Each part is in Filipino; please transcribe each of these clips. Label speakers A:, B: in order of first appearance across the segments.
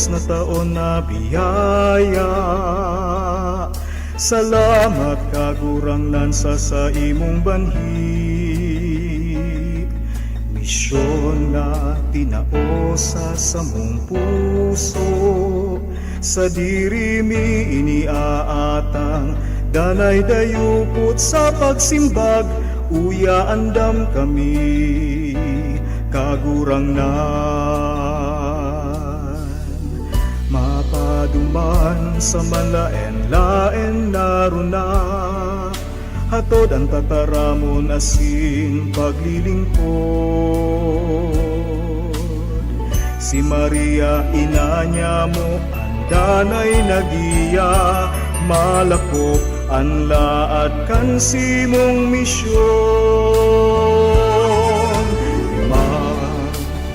A: na taon na biyaya. Salamat kagurangnan sa imong banhi. Misyon na tinao sa samong puso, sa diri mi iniaatang danay dayupot sa pagsimbag. Uya andam kami kagurangnan, mapaduman sa manlaen-laen naruna. Hatod ang tataramon asin paglilingkod. Si Maria inanya mo andanay nagiya, malakop ang laad kan simong misyon.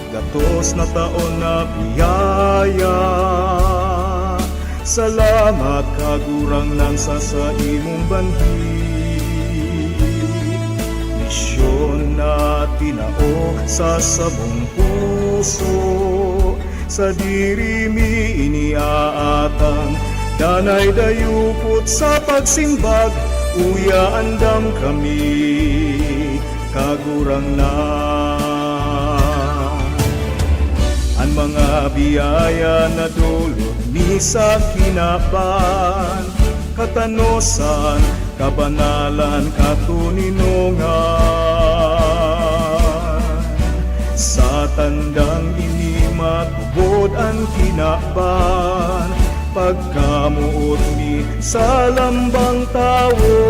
A: Gatos na taon na biyaya, salamat kagurangnan sa imong banhi. Misyon na tinao sa samong puso, sa diri mi iniaatang danay dayupot sa pagsimbag. Uya andam kami kagurangnan. mga biyaya na dulot ni sa kinaban, katanosan, kabanalan, katuninungan. Sa tandang ini matubod ang kinaban, pagkamuot ni sa lambang tawo.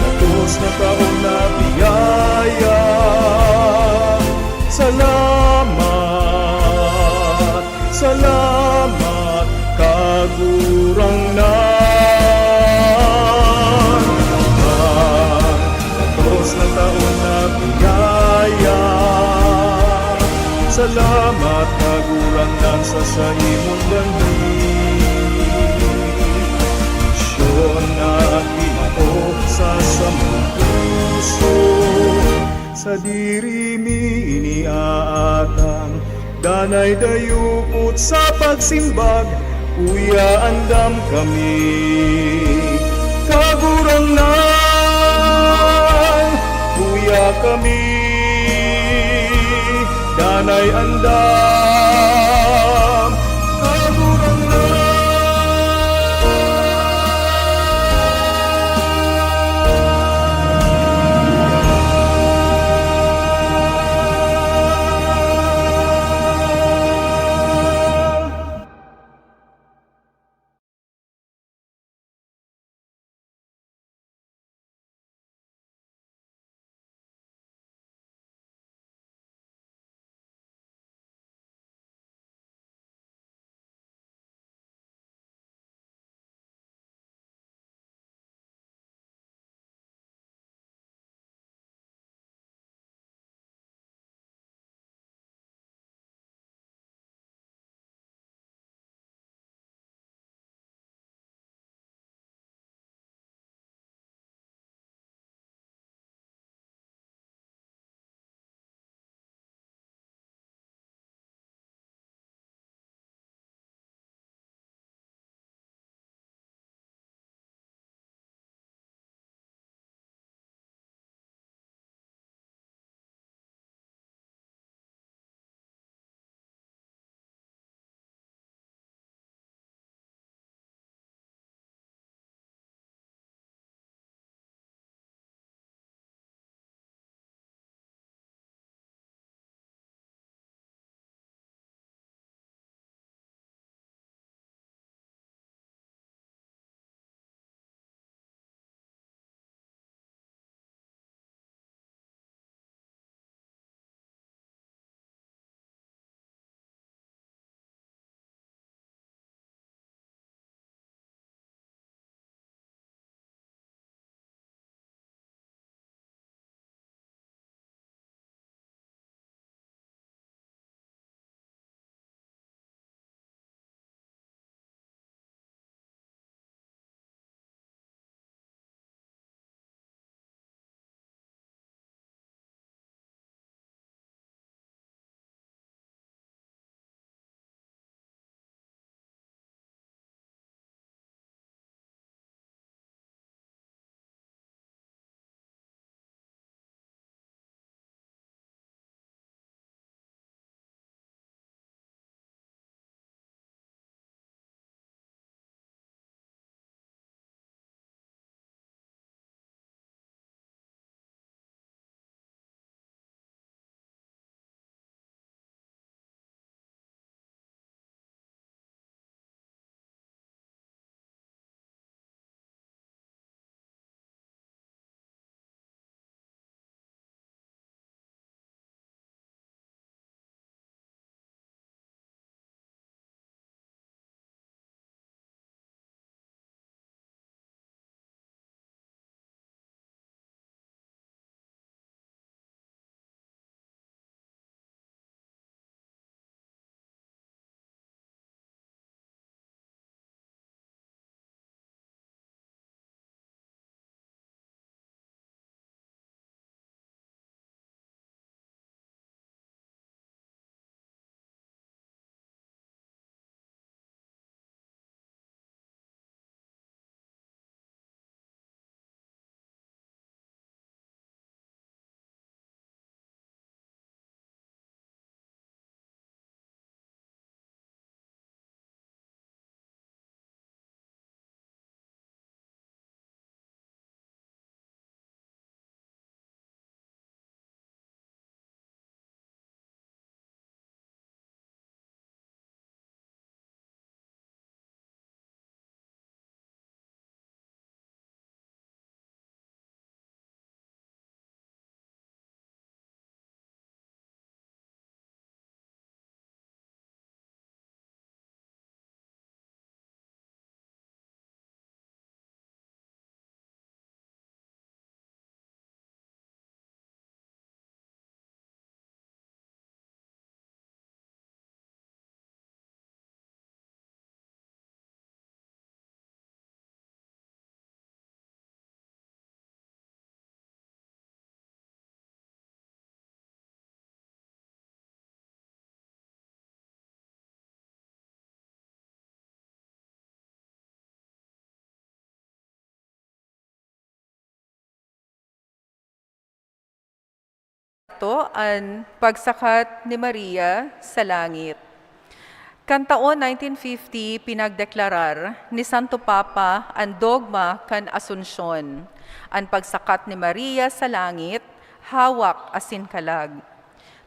A: Datos na taon na biyaya, salamat, salamat, kagurangnan. Datos na taon na biyaya, salamat, kagurangnan sa imong banding. Misyon na Ginoo sa samong puso, sa dirimi iniaatang, danay dayupot sa pagsimbag, kuya andam kami. Kagurangnan, kuya kami, danay andam.
B: nato ang pagsakat ni Maria sa langit. Kan taon 1950, pinagdeklarar ni Santo Papa ang dogma kan Asunsyon. Ang pagsakat ni Maria sa langit, hawak asin kalag.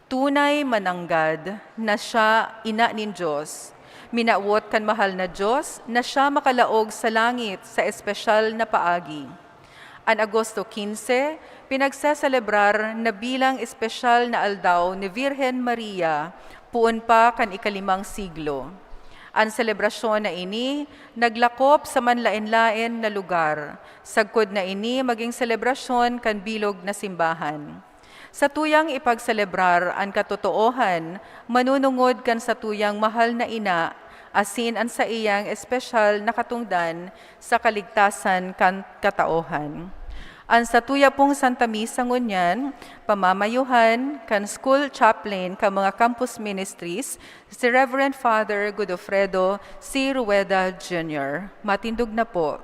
B: Tunay mananggad na siya ina nin Diyos. Minawot kan mahal na Diyos na siya makalaog sa langit sa espesyal na paagi. Ang Agosto 15, pinagsaselebrar na bilang espesyal na aldaw ni Virgen Maria, puon pa kan ikalimang siglo. Ang selebrasyon na ini naglakop sa manlain-lain na lugar. Sagkod na ini maging selebrasyon kan bilog na simbahan. Sa tuyang ipagselebrar ang katotoohan, manunungod kan sa tuyang mahal na ina, asin ang sa iyang espesyal na katungdan sa kaligtasan kan katauhan. Ang sa tuya pong Santa Misa ngunyan, pamamayuhan kan school chaplain ka mga campus ministries, si Reverend Father Godofredo C. Rueda Jr. Matindog na po.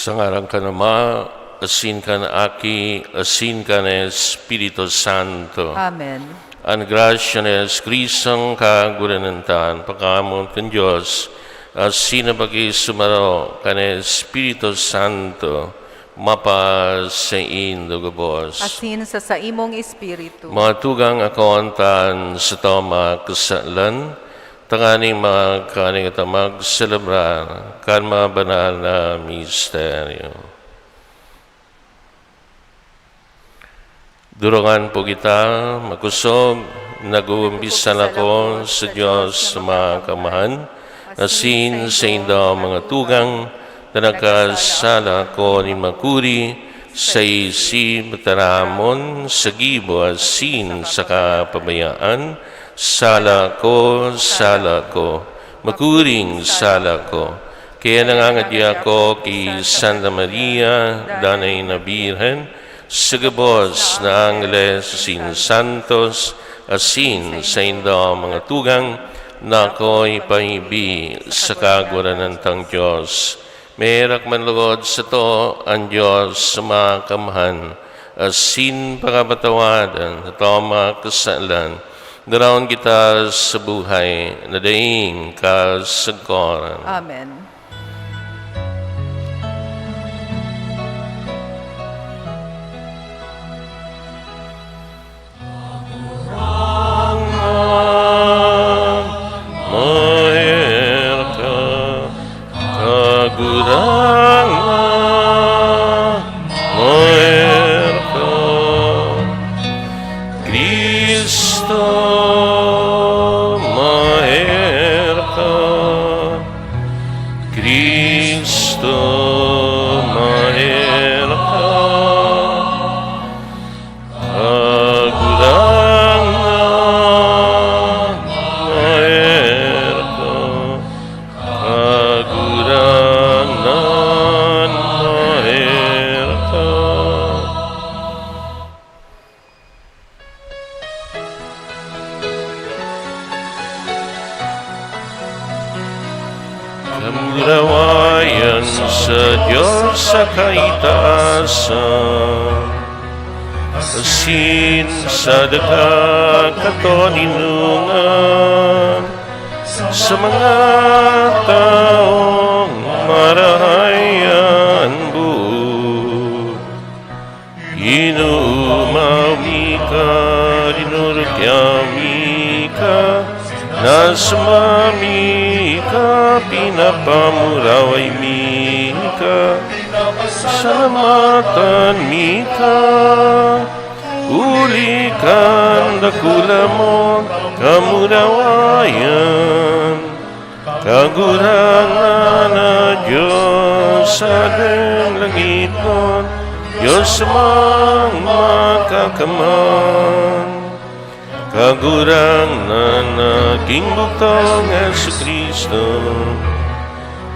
C: Sa ngalan ka Ama, asin ka na Aki, asin ka na Espiritu Santo.
B: Amen.
C: Ang grasya na Kristong kagulanantan, pagkamon kan Diyos, asin na pag-isumaro ka na Espiritu Santo, mapa sa indugabos.
B: Asin sa imong espiritu.
C: Mga tugang akontan sa tama kasalan, tanganing mga kaning at mag-celebrar kan mga banal na misteryo. Durungan po kita, makusog, nag-uumpisan ako sa Diyos sa mga kamahan, asin sa indaw mga tugang, na nagkasala ko ni makuri, sa isip taramon, sa gibo asin sa kapabayaan, sala ko, makuring sala ko. Kaya nangangadya ko kay Santa Maria, Danay na Birhen, sa gabos na Angeles, sin Santos, asin sa indo mga tugang, na ako'y paibi sa kaguran ng tang Diyos. Merak manlugod sa to ang Diyos sa mga kamahan, asin pangabatawadan, at mga kasalan, daraon kita sa buhay, na daing kasagkoran.
B: Amen.
C: Kamurawayan sa Diyos sa kaitaasan, asin sa dagat katoninungan, sa mga taong marahayan buo. Inuumawi ka, rinurukyami ka, nasumami ka, pinapamuraway mi ka, salamatan mi ka, ulikan dakula mo, kamurawayan, kagurangan na Diyos sa langit mo, Diyos mang makakaman. Kagurang na naging butong Jesucristo,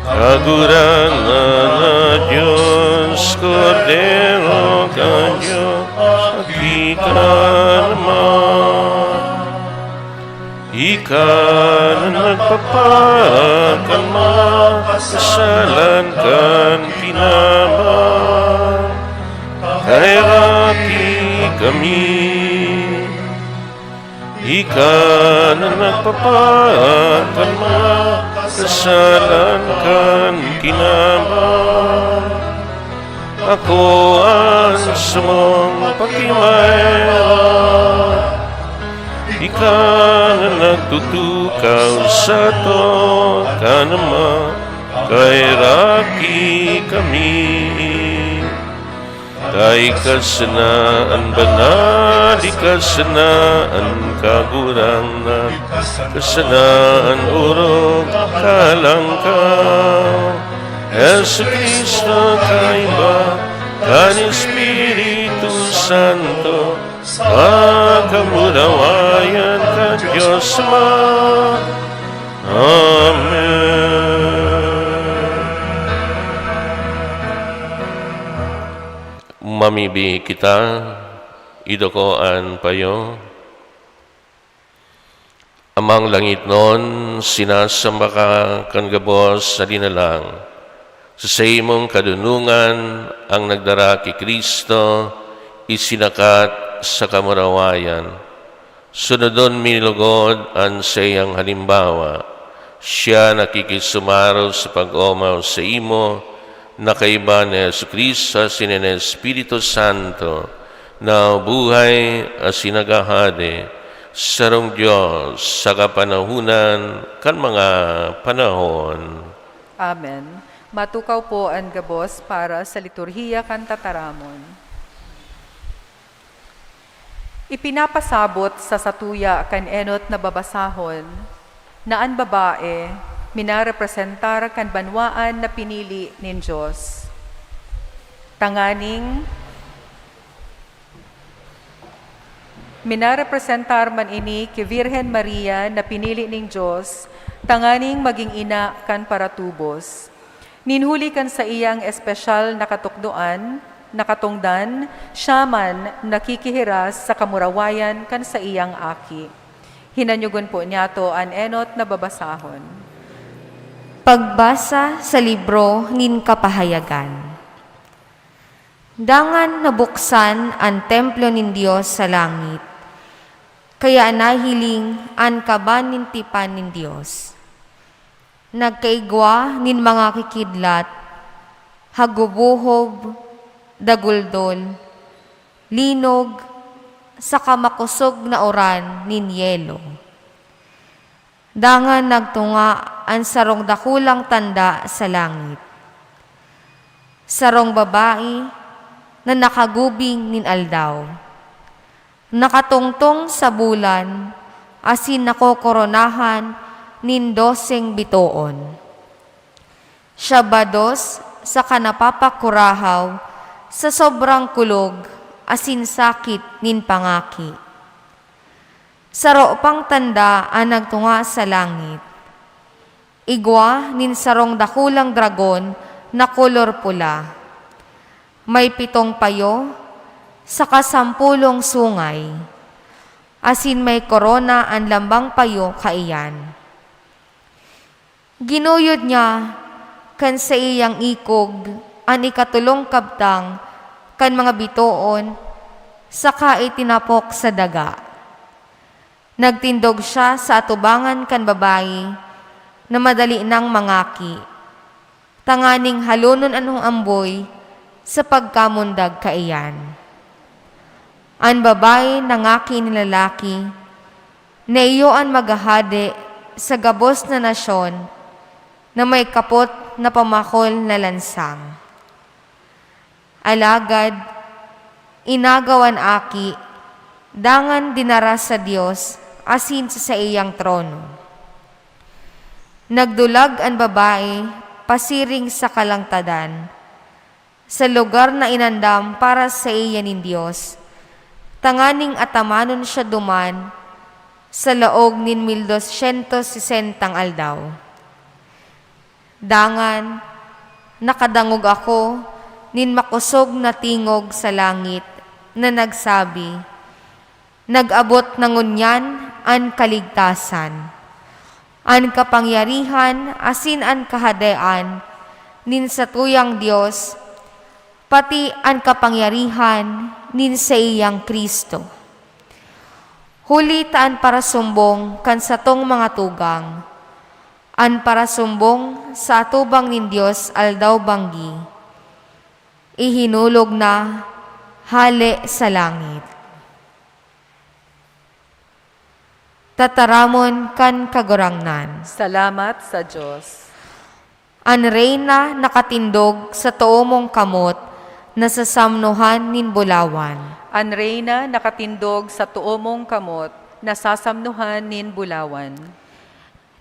C: kagurang na Diyos, Cordero ka Diyos, Ika naman. Ika na nagpapakan mga kasalan kan pinaman, kay rati kami. Ika na nagpapakan mga kasalan kan kinabang. Ako ang sumong pakimayroon. Ika na nagtutukaw sa to ka naman, kay raki kami. Kay kasanaan banal, di kasanaan kagurang na, kasanaan urog kalangkaw. Jesucristo kaiba, kan Espiritu Santo, pagkamurawayan ka Diyos ma. Amen. Mamibi kita, idokoan payo. Amang langit nun, sinasamba ka kan gabos sa dinalang. Sa imong kadunungan, ang nagdara ki Kristo, isinakat sa kamurawayan. Sunodon minilugod ang sayang halimbawa. Siya nakikisumaro sa pag-omaw sa imo, nakaiba ni Jesucristo sinin Espiritu Santo, na buhay at sinagahade sarong Diyos sa kapanahunan kan mga panahon.
B: Amen. Matukaw po ang gabos para sa liturhiya kan tataramon. Ipinapasabot sa satuya kan enot na babasahon, na ang babae minarepresentar kan banwaan na pinili nin Diyos. Tanganing minarepresentar man ini ki Virhen Maria na pinili ning Diyos, tanganing maging ina kan paratubos. Ninhuli kan sa iyang espesyal na katukduan, nakatungdan, siya man nakikihiras sa kamurawayan kan sa iyang aki. Hinanyugon po niya to an enot na babasahon.
D: Pagbasa sa libro nin kapahayagan. Dangan nabuksan ang templo nin Diyos sa langit, kaya nahiling an kaban nin tipan nin Diyos. Nagkaigwa nin mga kikidlat, hagubuhob, daguldol, linog, sa kamakusog na oran nin yelo. Dangan nagtunga ang sarong dakulang tanda sa langit. Sarong babae na nakagubing nin aldaw, nakatungtong sa bulan, asin nakokoronahan nin 12 bitoon. Siya bados sa kanapapakurahaw sa sobrang kulog, asin sakit nin pangaki. Saro pang tanda ang nagtunga sa langit. Igwa nin sarong dakulang dragon na kolor pula. May 7 payo sa 10 sungay. Asin may korona ang lambang payo kaiyan. Ginuyod niya kan sa iyang ikog ang ikatulong kabtang kan mga bitoon saka itinapok sa daga. Nagtindog siya sa atubangan kan babae na madali nang mangaki. Tanganing halunon anong amboy sa pagkamundag kaiyan. Ang babae nangaki ni lalaki na iyoan maghahade sa gabos na nasyon na may kapot na pamakol na lansang. Alagad, inagawan aki, dangan dinara sa Diyos asin sa iyang trono. Nagdulag ang babae pasiring sa kalangtadan, sa lugar na inandam para sa iya nin Diyos, tanganing atamanon siya duman sa laog nin 1260 aldaw. Dangan, nakadangog ako nin makusog na tingog sa langit na nagsabi, nag-abot na ngunyan an kaligtasan, an kapangyarihan asin an kahadean nin sa tuyang Diyos, pati ang kapangyarihan nin sa iyang Kristo. Huli taan para sumbong kan sa tong mga tugang, an para sumbong sa atubang nin Diyos aldaw banggi, ihinulog na hale sa langit. Tataramon kan kagurangnan.
B: Salamat sa Diyos.
D: An reyna nakatindog sa tuomong kamot na sasamnuhan nin bulawan.
B: An reyna nakatindog sa tuomong kamot na sasamnuhan nin bulawan.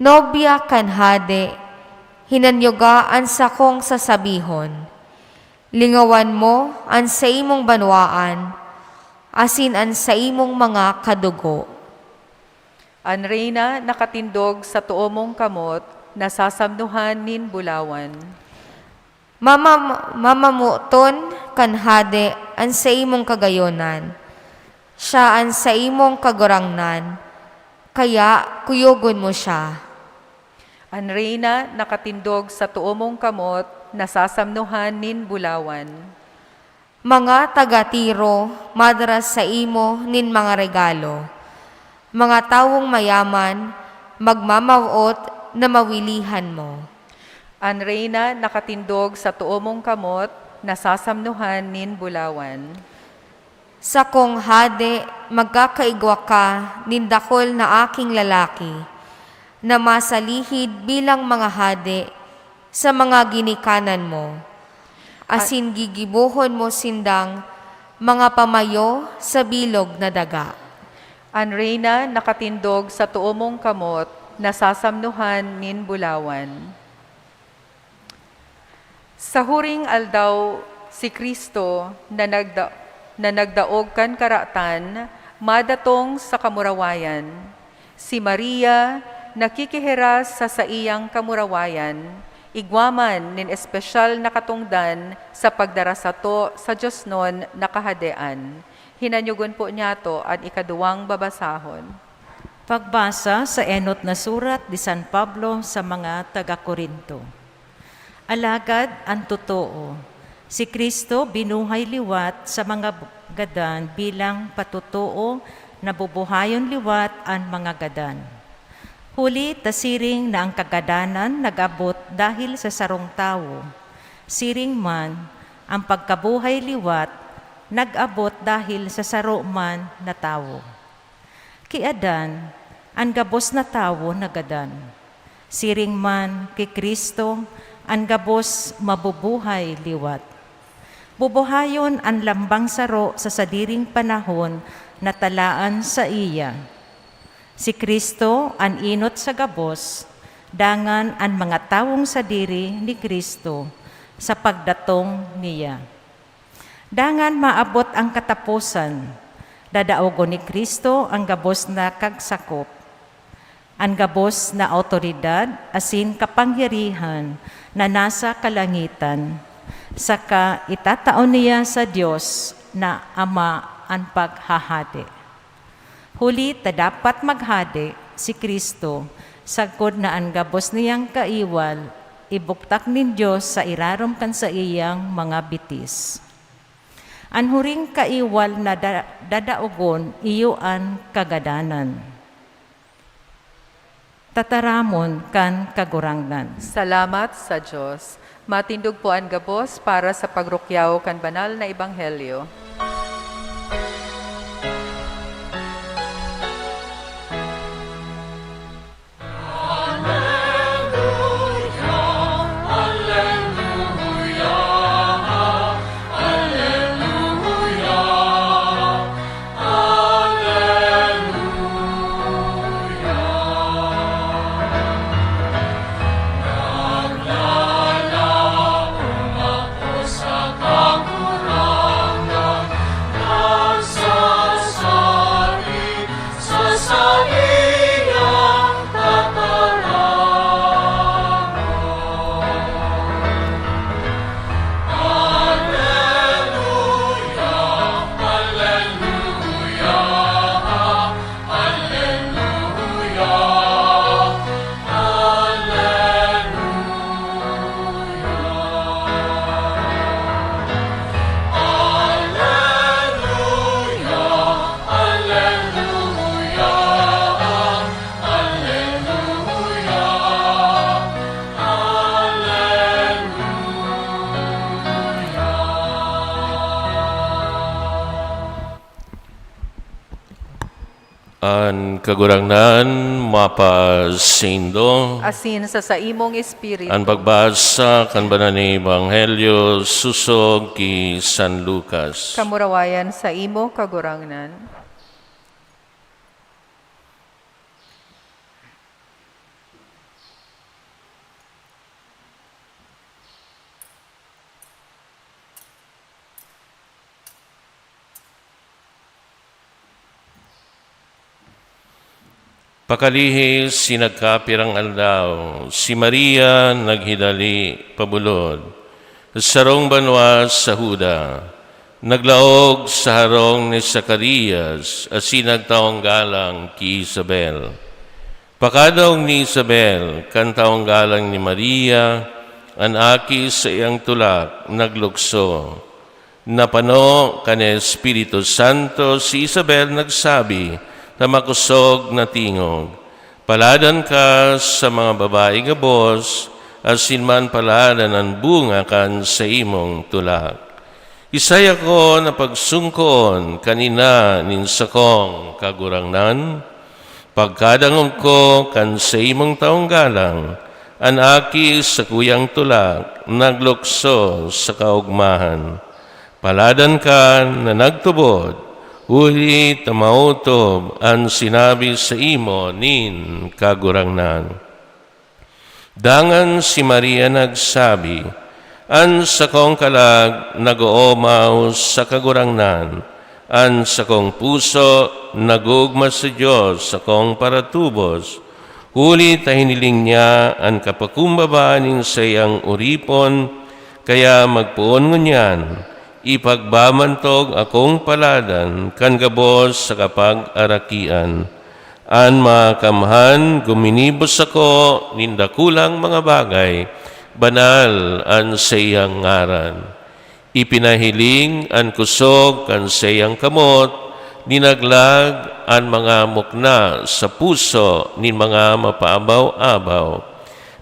D: Nobya kan hade, hinanyogaan sa kong sasabihon. Lingawan mo an sa imong banwaan, asin an sa imong mga kadugo.
B: An reyna nakatindog sa tuomong kamot na sasamnuhan nin bulawan. Mamamuton kan hade an sa imong kagayonan, siya an sa imong kagurangnan, kaya kuyogon mo siya. An reyna nakatindog sa tuomong kamot na sasamnuhan nin bulawan.
D: Mga taga-Tiro, madaras sa imo nin mga regalo. Mga tawong mayaman, magmamawot na mawilihan mo.
B: An reyna nakatindog sa tuomong kamot na sasamnuhan nin bulawan.
D: Sa kong hade, magkakaigwa ka nin dakol na aking lalaki, na masalihid bilang mga hade sa mga ginikanan mo. Asin gigibuhon mo sindang mga pamayo sa bilog na daga.
B: An reyna nakatindog sa tuomong kamot na sasamnuhan nin bulawan. Sa huring aldaw, si Kristo na nagdaog kan karatan, madatong sa kamurawayan. Si Maria nakikihiras sa iyang kamurawayan, Igwaman nin espesyal na katungdan sa pagdarasato sa Diyos nun nakahadean. Hinanyugon po niya to at ikaduwang babasahon.
E: Pagbasa sa enot na surat ni San Pablo sa mga taga-Korinto. Alagad ang totoo, si Kristo binuhay liwat sa mga gadan bilang patutuo na bubuhayon liwat ang mga gadan. Huli tasiring na ang kagadanan nag-abot dahil sa sarong tao. Siring man, ang pagkabuhay liwat nag-abot dahil sa saro man na tao. Kiadan, ang gabos na tao nagadan. Siring man kay Kristo, ang gabos mabubuhay liwat. Bubuhayon ang lambang saro sa sadiring panahon na talaan sa iya. Si Kristo ang inot sa gabos, dangan ang mga tawong sadiri ni Kristo sa pagdatong niya. Dangan maabot ang katapusan, dadaogon ni Kristo ang gabos na kagsakop, ang gabos na autoridad asin kapangyarihan na nasa kalangitan, saka itataon niya sa Diyos na Ama ang paghahati. Huli ta dapat maghadi si Kristo, sagkod na ang gabos niyang kaiwal, ibuktak nin Diyos sa irarom kan sa iyang mga bitis. Ang huring kaiwal na dadaogon iyo ang kagadanan. Tataramon kan kagurangnan.
B: Salamat sa Diyos. Matindog po ang gabos para sa pagrukyaw kan banal na ebanghelyo.
C: An kagurangnan mapasindo.
B: Asin sa imong espiritu.
C: Ang pagbasa kan banal ni Ebanghelyo susog ki San Lucas.
B: Kamurawayan sa imo kagurangnan.
C: Pakalihis sinagkapirang aldaw, si Maria naghidali pabulod. Sarong banwa sa Huda, naglaog sa harong ni Zacarias, asin nagtaong galang ki Isabel. Pakadaong ni Isabel, kantaong galang ni Maria, ang aki sa iyang tulak, naglukso. Napano kan Espiritu Santo, si Isabel nagsabi, na makusog na tingog. Paladan ka sa mga babae gabos, asin man paladan ang bunga kan sa imong tulak. Isaya ko na pagsungkon kanina ninsakong kagurangnan, pagkadangog ko kan sa imong taong galang, ang aki sa kuyang tulak, naglukso sa kaugmahan. Paladan ka na nagtubod, huli tamautob ang sinabi sa imo nin kagurangnan. Dangan si Maria nagsabi, an sakong kalag nag-oomaw sa kagurangnan, an sakong puso nagugma sa Diyos sakong paratubos, Huli hiniling niya ang kapakumbabaanin sa iyang uripon, kaya magpuon ngunyan, ipagbamantog akong paladan, kan gabos sa kapag-arakian. An makamhan, guminibos ako, nindakulang mga bagay, banal an sa iyang ngaran. Ipinahiling an kusog kan sa iyang kamot, ninaglag ang mga mukna sa puso ni mga mapaabaw-abaw.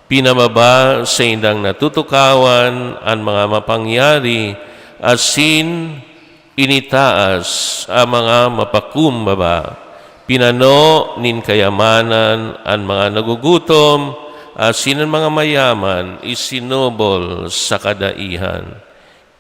C: Pinamaba sa indang natutukawan ang mga mapangyari, asin initaas ang mga mapakumbaba. Pinano nin kayamanan ang mga nagugutom, asin ang mga mayaman isinubol sa kadaihan.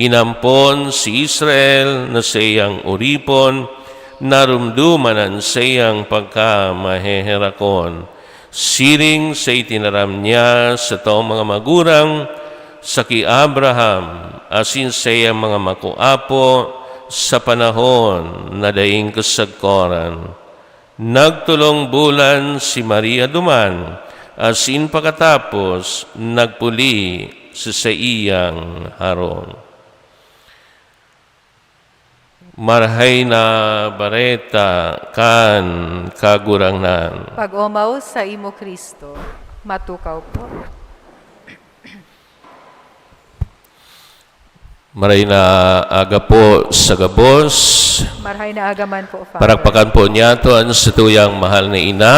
C: Inampon si Israel na sa iyang uripon, narumdumanan sa iyang pagkamaheherakon. Siring sa itinaram niya sa taong mga magurang, sa ki Abraham, asin sa iyang mga makuapo, sa panahon na daing kasagkoran. Nagtulong bulan si Maria duman, asin pagkatapos nagpuli sa iyang harong. Marhay na bareta kan kagurangnan.
B: Pag-omaw sa imo Kristo, matukaw po.
C: Maray na aga po sa gabos.
B: Marhay na agaman po, Father.
C: Parakpakan po niya to ang sa tuyang mahal na ina.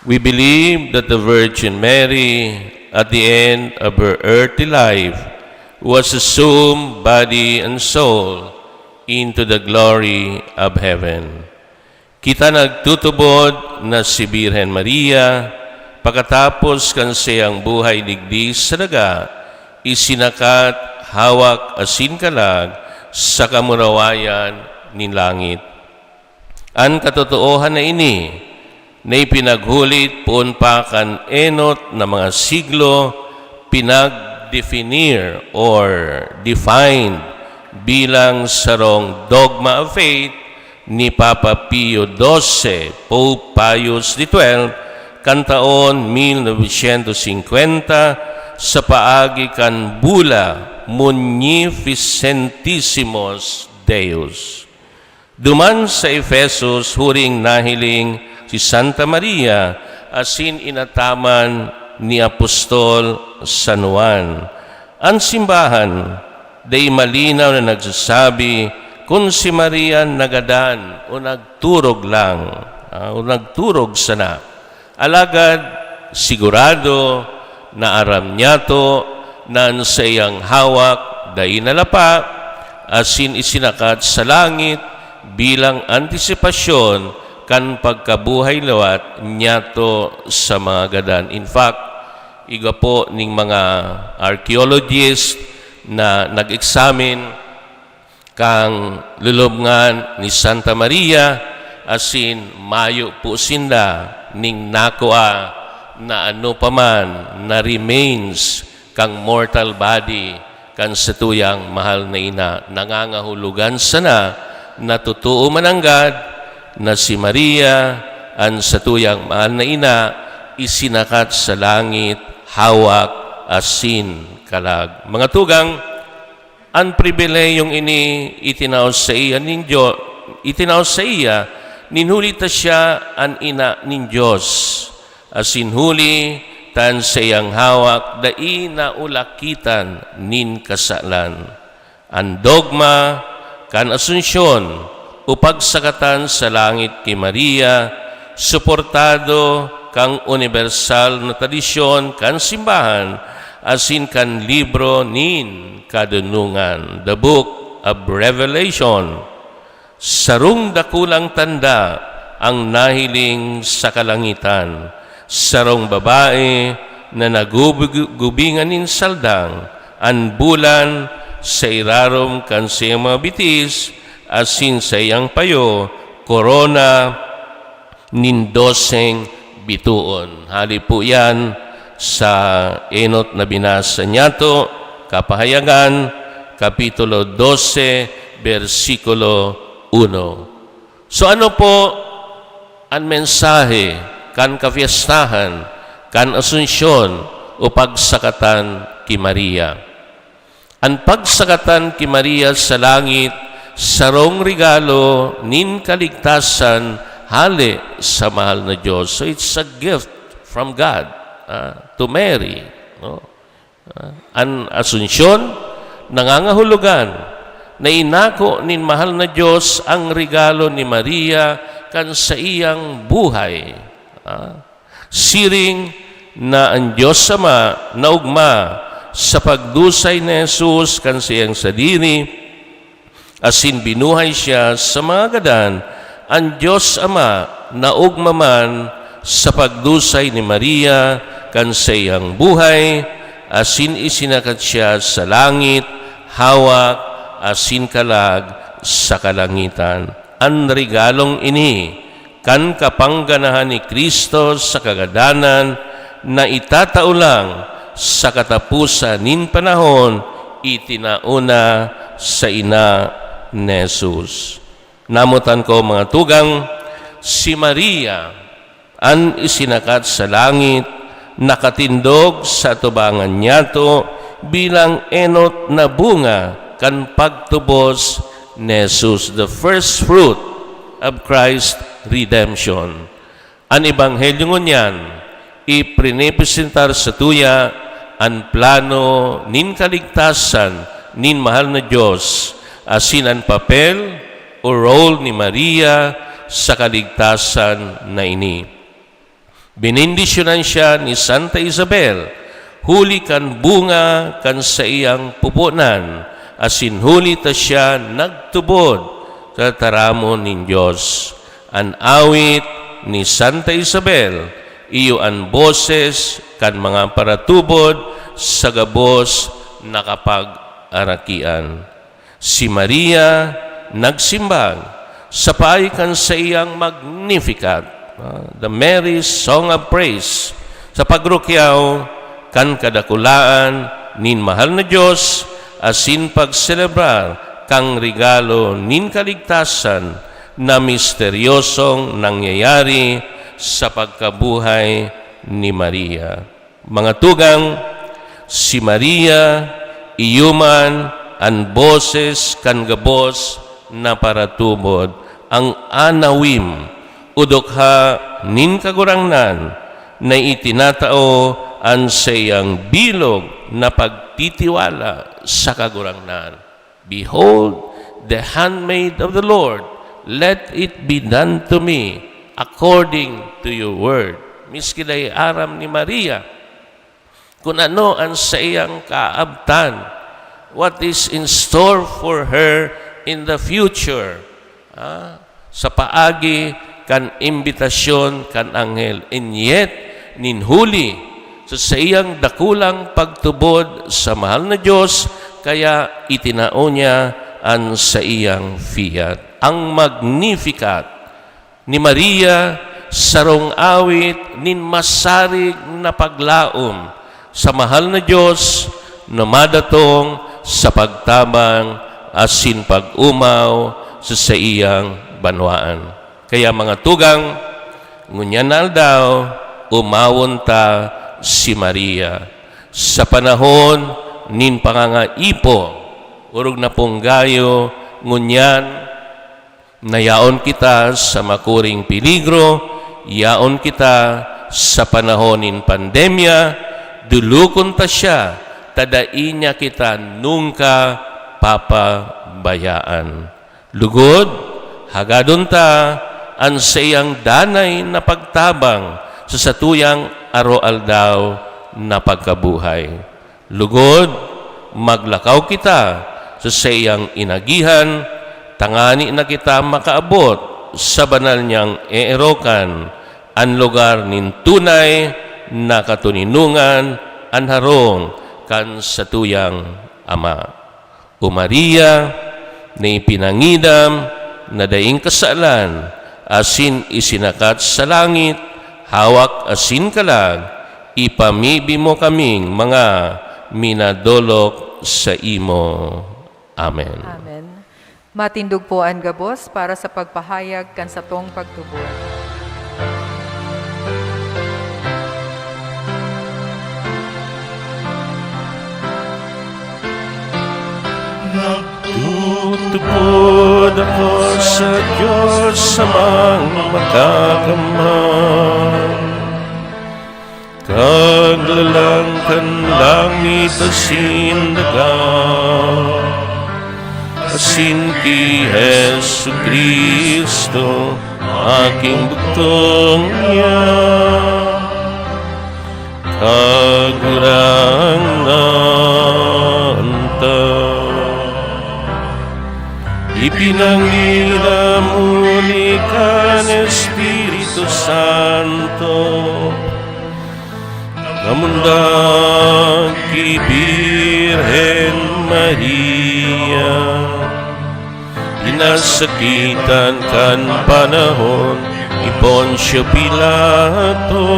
C: We believe that the Virgin Mary, at the end of her earthly life, was assumed body and soul into the glory of heaven. Kita nagtutubod na si Birhen Maria, pagkatapos kan siyang buhay digdi sa daga, isinakat hawak asin kalag sa kamurawayan ni langit. Ang katotoohan na ini, na ipinaghulit poon pa kan enot na mga siglo, definir or defined bilang sarong dogma of faith ni Papa Pio XII, Pope Pius XII, kan taon 1950 sa paagi kan bula Munificentissimos Deus. Duman sa Efesos, huring nahiling si Santa Maria, asin inataman ni Apostol San Juan. Ang simbahan, day malinaw na nagsasabi kung si Maria nagadan o nagturog lang, o nagturog sana. Alagad, sigurado na aram niya to na sa iyang hawak day nalapa, asin isinakat sa langit bilang antisipasyon kan pagkabuhay lawat niya to sa mga gadan. In fact, iga po ning mga archaeologists na nag-examine kang lulubngan ni Santa Maria, asin mayo po sinda ning nakuha na ano paman na remains kang mortal body kan sa tuyang mahal na ina. Nangangahulugan sana na totoo mananggad na si Maria ang sa tuyang mahal na ina isinakat sa langit, hawak, asin, kalag. Mga tugang, ang pribileyong ini itinaw sa iya ninyo, itinaw sa iya, ninhulita siya ang ina nin Diyos. Asin huli, tan sa iyang hawak, dai na ulakitan nin kasalan. Ang dogma, kan asunsyon, upagsakatan sa langit kay Maria, suportado kang universal na tradisyon kan simbahan, asin kan libro nin kadunungan, the Book of Revelation. Sarong dakulang tanda ang nahiling sa kalangitan, sarong babae na nagubingan nin saldang, ang bulan sa irarom kan siyang mga bitis, asin sa iyang payo, korona nin doseng bituon. Hali po yan sa enot na binasa niya to, Kapahayagan, Kapitulo 12, versikulo 1. So ano po an mensahe kan kafiestahan kan Asunsyon o pagsakatan ki Maria. An pagsakatan ki Maria sa langit sarong regalo nin kaligtasan hali sa mahal na Diyos. So it's a gift from God to Mary. No? An Asunsyon, nangangahulugan na inako nin mahal na Diyos ang regalo ni Maria kan sa iyang buhay. Siring na ang Diyos Ama naugma sa pagdusay ni Jesus kan sa iyang sadiri, asin binuhay siya sa mga gadan, ang Diyos Ama naugma man sa pagdusay ni Maria kan sa iyang buhay, asin isinakat siya sa langit, hawak, asin kalag sa kalangitan. Ang regalong ini, kan kapangganahan ni Kristo sa kagadanan, na itatao lang sa katapusan nin panahon, itinauna sa ina ni Jesus. Namutan ko mga tugang, si Maria, ang isinakat sa langit, nakatindog sa tubangan niyato bilang enot na bunga kan pagtubos ni Jesus, the first fruit of Christ's redemption. Ang ebanghelyo ngunyan, iprinepresentar sa tuya ang plano nin kaligtasan nin mahal na Diyos, asin ang papel o role ni Maria sa kaligtasan na ini. Binindisyonan siya ni Santa Isabel, huli kan bunga kan sa iyang pupunan, asin huli ta siya nagtubod sa taramon nin Diyos. Ang awit ni Santa Isabel, iyo ang boses kan mga paratubod sa gabos nakapag-arakian. Si Maria nagsimbang sa paikan sa iyang Magnificat, the Mary's Song of Praise, sa pagrukyaw kan kadakulaan nin mahal na Diyos, asin pagselebrar kang regalo nin kaligtasan na misteryosong nangyayari sa pagkabuhay ni Maria. Mga tugang, si Maria, iyuman, ang boses kan gabos na paratubod, ang anawim, udokha nin kagurangnan, na itinatao ang sayang bilog na pagtitiwala sa kagurangnan. Behold, the handmaid of the Lord, let it be done to me according to your word. Miski day aram ni Maria, kung ano ang sa iyang kaabtan, what is in store for her in the future. Sa paagi kan imbitasyon kan anghel, and yet ninhuli sa iyang dakulang pagtubod sa mahal na Diyos, kaya itinao niya ang sa iyang fiat. Ang Magnificat ni Maria sarong awit nin masarig na paglaom sa mahal na Diyos na madatong sa pagtabang asin pag-umaw sa iyang banwaan. Kaya mga tugang, ngunyanal daw, umawon ta si Maria. Sa panahon nin pangangaipo, urog na punggayo, ngunyan, nayaon kita sa makuring peligro, yaon kita sa panahon nin pandemya, dulukon ta siya, tadain niya kita nungka papabayaan. Lugod, hagadon ta ang sayang danay na pagtabang sa satuyang aro-aldaw na pagkabuhay. Lugod, maglakaw kita sa sayang inagihan, tangani na kita makaabot sa banal niyang eerokan, ang lugar nin tunay na katuninungan, ang harong kan sa tuyang Ama. O Maria, na ipinangidam na daing kasalan, asin isinakat sa langit, hawak asin kalag, ipamibi mo kaming mga minadolok sa imo. Amen.
B: Amen. Matindog po ang gabos para sa pagpahayag kan sa tong pagtubod.
C: Tupod ako sa Diyos samang makakamang. Kaglalangkan langit asin daga, asin ki Jesu Kristo, aking bugtong niya. Kagurangan ta, ipinangila muli kan Espiritu Santo, kamundag ki Birhen Maria, pinasakitan kan panahon ni Poncio Pilato,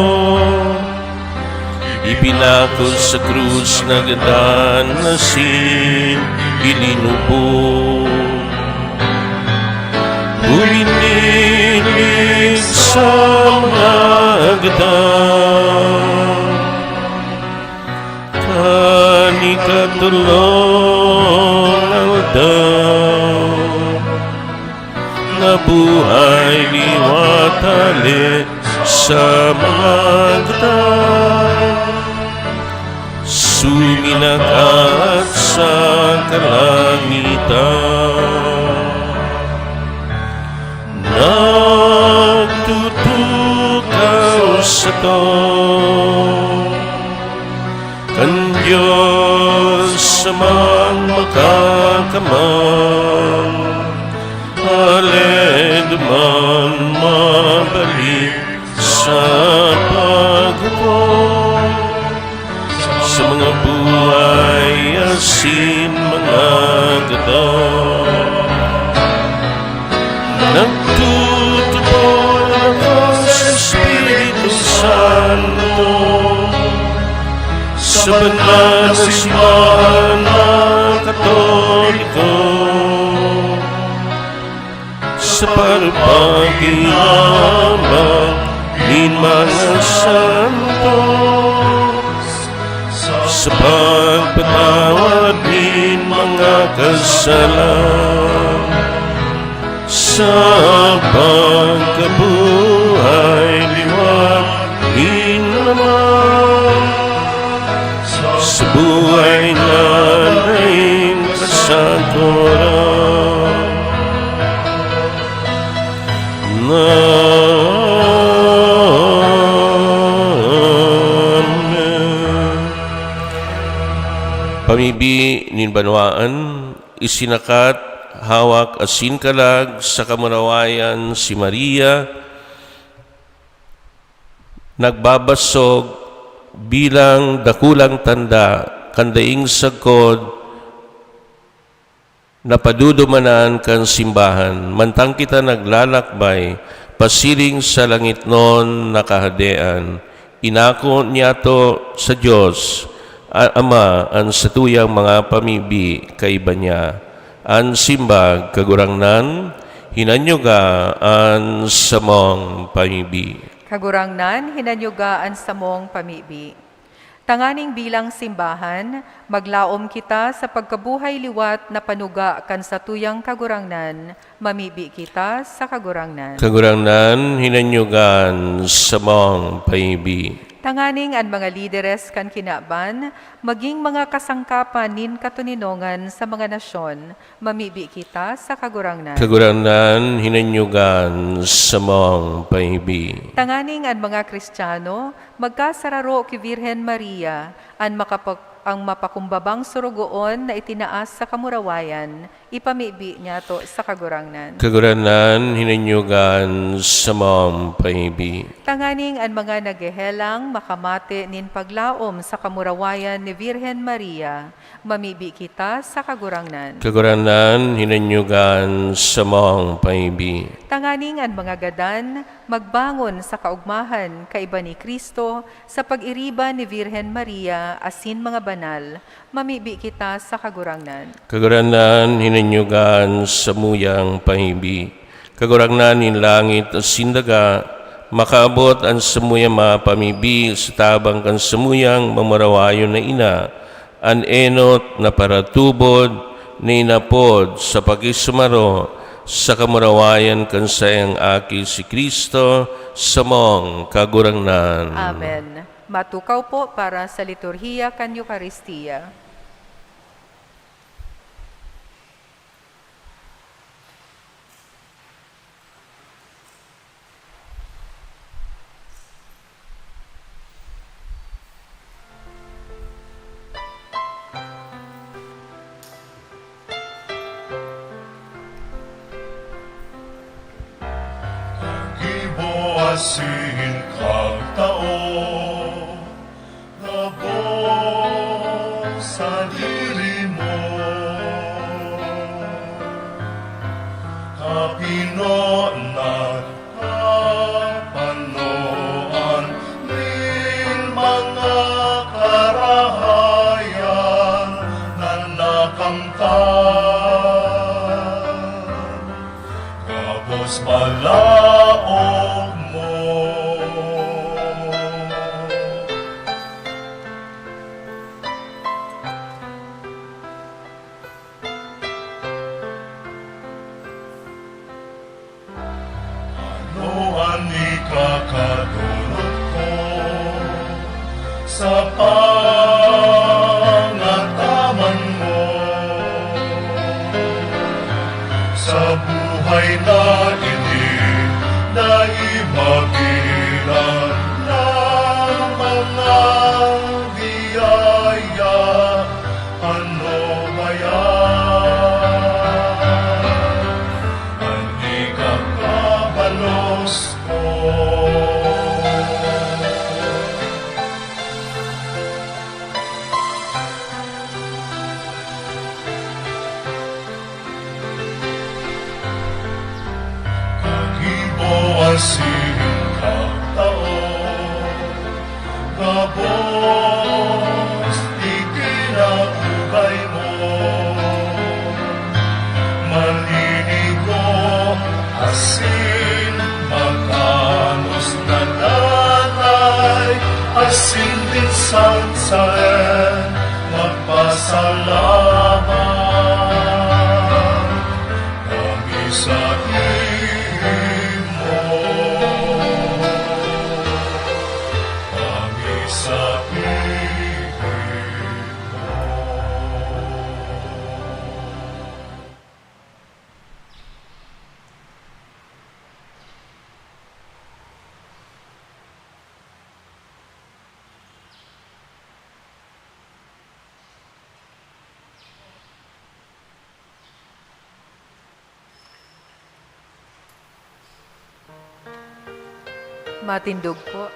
C: ipinakol sa krus na gadan na sin ilinubo. Buminilig sa mga gadan, kani katulong aldaw, nabuhay liwatalit sa mga gadan, suminakat sa kalangitan. Nagtutukaw sa to, kan Diyos samang makakamang, aled man mabalik sa paghukom, sa mga buhay asin mga gadan. Nagtutupon ako sa Espiritu Santo, sa banal na simbahan na Katoliko, sa pagpapahirap ni mga santo, sa pagpatawad ni mga kasalan, sa pagkabuhay liwat din naman, sa buhay na naing kasaturan. Amen. Pamibi nin banwaan, isinakat hawak asin kalag sa kamarawayan si Maria, nagbabasog bilang dakulang tanda kandaing sagkod napadudumanan kan simbahan, mantang kita naglalakbay pasiling sa langit non nakahadean. Inako niya to sa Diyos Ama ang satuyang mga pamibi kaiba niya, an simbag kagurangnan, hinanyuga an samong pamibi.
B: Kagurangnan, hinanyugaan sa mong pamibi. Tanganing bilang simbahan, maglaom kita sa pagkabuhay liwat na panuga kan sa tuyang kagurangnan, mamibi kita sa kagurangnan.
C: Kagurangnan, hinanyugan sa mong pamibi.
B: Tanganing ang mga lideres kan kinaban, maging mga kasangkapan nin katuninongan sa mga nasyon, mamibi kita sa kagurangnan.
C: Kagurangnan, hinanyugan sa mong pamibi.
B: Tanganing ang mga Kristiyano, magkasararo ki Virhen Maria, ang mapakumbabang surugoon na itinaas sa kamurawayan, ipamibi niya to sa kagurangnan.
C: Kagurangnan, hinanyugan sa mong pamibi.
B: Tanganing ang mga naghehelang makamate nin paglaom sa kamurawayan ni Virhen Maria, mamibi kita sa kagurangnan.
C: Kagurangnan, hinanyugan sa mong pamibi.
B: Tanganing ang mga gadan, magbangon sa kaugmahan kaiba ni Kristo sa pag-iriba ni Virhen Maria asin mga banal, mamibi kita sa kagurangnan.
C: Kagurangnan, hinanyugan sa muyang pamibi. Kagurangnan in langit at sindaga, makaabot ang samuyang mga pamibi sa tabang kan samuyang mamarawayo na ina, an enot na paratubod, ni napod sa pagisumaro sa kamurawayan kansayang aki si Kristo sa mong kagurangnan.
B: Amen. Matukaw po para sa liturhiya kan Eucharistia.
A: Iboasin kang tao, nabong sa diri mo. Kapinonan at panoan, ning mga karahayan na nakamtan. Kapos malaog mo. Ano ang ikakadulot ko sa pangataman mo? Sa buhay na hindi naimagilan ng mga biyaya, ano ba yan? Ang ikakabalos ko. Kagiboasin kang tao, gabos di kinaugay mo. Malinigo, asin, makanos na nanay, asin din sansain, magpasalamat. Kami sa imo, kami sa imo.
B: Matindog po.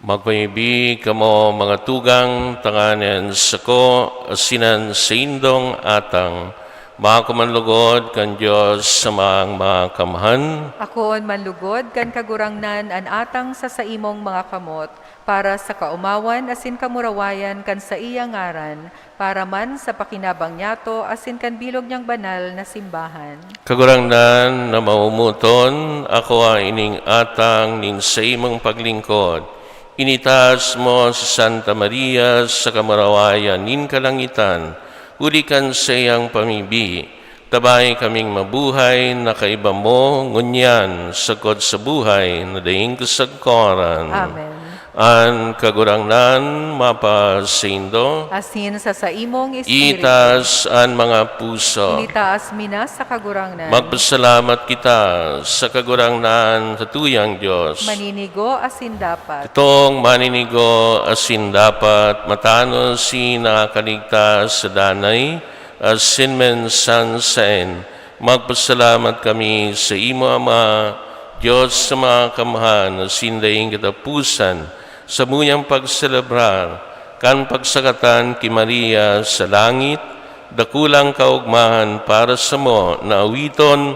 C: Magpaibi kamo mga tugang tanganan sa ko asinan sa indong atang mga kumanlugod kan Diyos sa mga kamahan.
B: Akoon manlugod kan kagurangnan an atang sa saimong mga kamot para sa kaumawan asin kamurawayan kan sa iyang ngaran para man sa pakinabang nyato asin kan bilog niyang banal na simbahan.
C: Kagurangnan na maumuton ako ang ining atang nin sa imong paglingkod. Initas mo si Santa Maria sa kamarawayan nin kalangitan, ulikan sa iyang pamibi, tabay kaming mabuhay na kaiba mo, ngunyan, sagod sa buhay, na daing kasagkoran.
B: Amen.
C: An kagurangnan mapasindo,
B: Asin sa saimong espiritu.
C: itas an mga puso.
B: Initaas mina sa kagurangnan.
C: Magpasalamat kita sa kagurangnan sa tuyang Diyos.
B: Maninigo asin dapat.
C: Itong maninigo asin dapat matano si nakakaligtas sa danay asin men sansain. Magpasalamat kami sa imo Ama, Diyos sa mga kamahan asin daing katapusan sa muyang pagselebrar kan pagsagatan ki Maria sa langit, dakulang kaugmahan para sa mo na awiton